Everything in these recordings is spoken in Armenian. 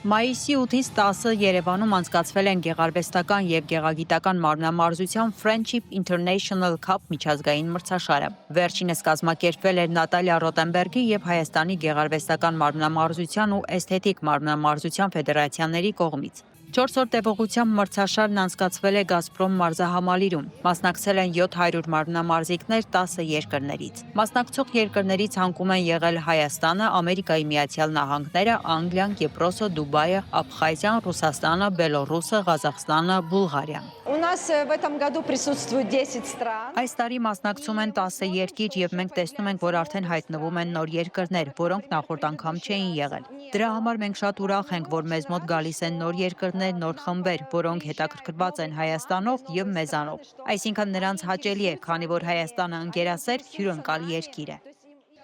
Մայիսի 8-ից 10-ը Երևանում անցկացվել են գեղարվեստական և գեղագիտական մարմնամարզության Friendship International Cup միջազգային մրցաշարը։ Վերջինս կազմակերպվել էր Նատալիա Ռոտենբերգի և Հայաստանի գեղարվեստական մարմնամարզության ու էսթետիկ մարմնամարզության ֆեդերացիաների կողմից։ 4 օր տևողությամբ մրցաշարն անցկացվել է Գազպրոմ մարզահամալիրում։ Մասնակցել են 700 մարմնամարզիկներ 10 երկրներից։ Մասնակցող երկրների ցանկում են եղել Հայաստանը, Ամերիկայի Միացյալ Նահանգները, Անգլիան, Կիպրոսը, Դուբայը, Աբխազիան, Ռուսաստանը, Բելոռուսը, Ղազախստանը, Բուլղարիան։ У нас в этом году присутствует 10 стран. Այս տարի մասնակցում են 10 երկիր եւ մենք տեսնում ենք, որ արդեն հայտնվում են նոր երկրներ, որոնք նախորդ անգամ չէին եղել։ Դրա համար մենք շատ ուրախ ենք, որ մեզ մոտ գալիս են նոր երկրներ, նոր խմբեր, որոնք հետաքրքրված են Հայաստանով եւ մեզանով։ Այսինքն նրանց հաճելի է, քանի որ Հայաստանը ընկերասեր, հյուրընկալ երկիր է։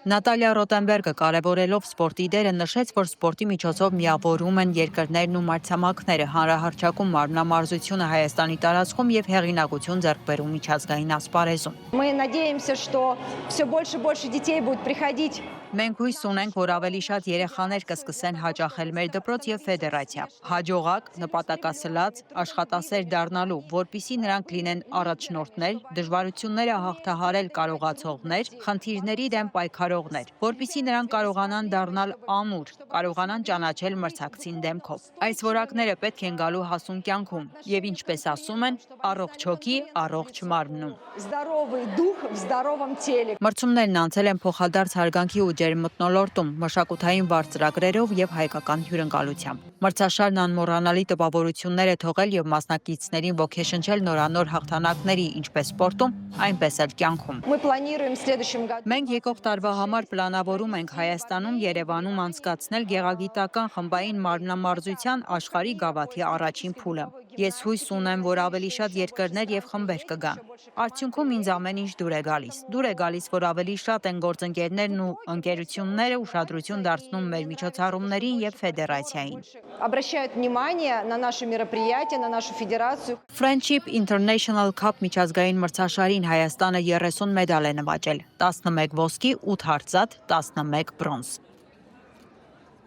Նատալիա Ռոտենբերգը կարևորելով սպորտի դերը նշեց, որ սպորտի միջոցով միավորում են երկրներն ու մայրցամաքները, հանրահռչակում մարմնամարզությունը Հայաստանի տարածքում եւ հեղինակություն ձեռք բերում միջազգային ասպարեզում։ Мы надеемся, что все больше и больше детей будет приходить. Մենք հույս ունենք, որ ավելի շատ երեխաներ կսկսեն հաճախել մեր դպրոց եւ ֆեդերացիա։ Հաջողակ, նպատակասլաց, աշխատասեր դառնալու, որպիսի նրանք լինեն առաջնորդներ, դժվարությունները հաղթահարել կարողացողներ, խնդիրների դեմ պայքարողներ, որպիսի նրանք կարողանան դառնալ ամուր, կարողանան ճանաչել մրցակցին դեմքով։ Այս որակները պետք են գալու հասուն կյանքում եւ ինչպես ասում են, առողջ հոգի, առողջ մարմնում։ Здоровый дух в здоровом теле. Մրցումներն անցել են փոխադարձ հարգանքի ու ջերմմթնոլորտում, մշակութային վառ ծրագրերով եւ հայկական հյուրընկալությամբ։ Մրցաշարն անմոռանալի տպավորություններ է թողել եւ մասնակիցներին ոգեշնչել նորանոր հաղթանակների ինչպես սպորտում, այնպես էլ կյանքում։ Мы планируем в следующем году. Մենք եկող տարվա համար պլանավորում ենք Հայաստանում, Երևանում անցկացնել գեղագիտական խմբային մարմնամարզության աշխարհի գավաթի առաջին փուլը։ Ես հույս ունեմ, որ ավելի շատ երկրներ եւ խմբեր կգան։ Արդյունքում ինձ ամեն ինչ դուր է գալիս։ Դուր է գալիս, որ ավելի շատ են գործընկերներն ու ընկերությունները ուշադրություն դարձնում մեր միջոցառումներին եւ ֆեդերացիային։ Обращают внимание на наши мероприятия, на нашу федерацию. Friendship International Cup միջազգային մրցաշարին Հայաստանը 30 մեդալ է նվաճել, 11 ոսկի, 8 հարծաթ, 11 բրոնզ։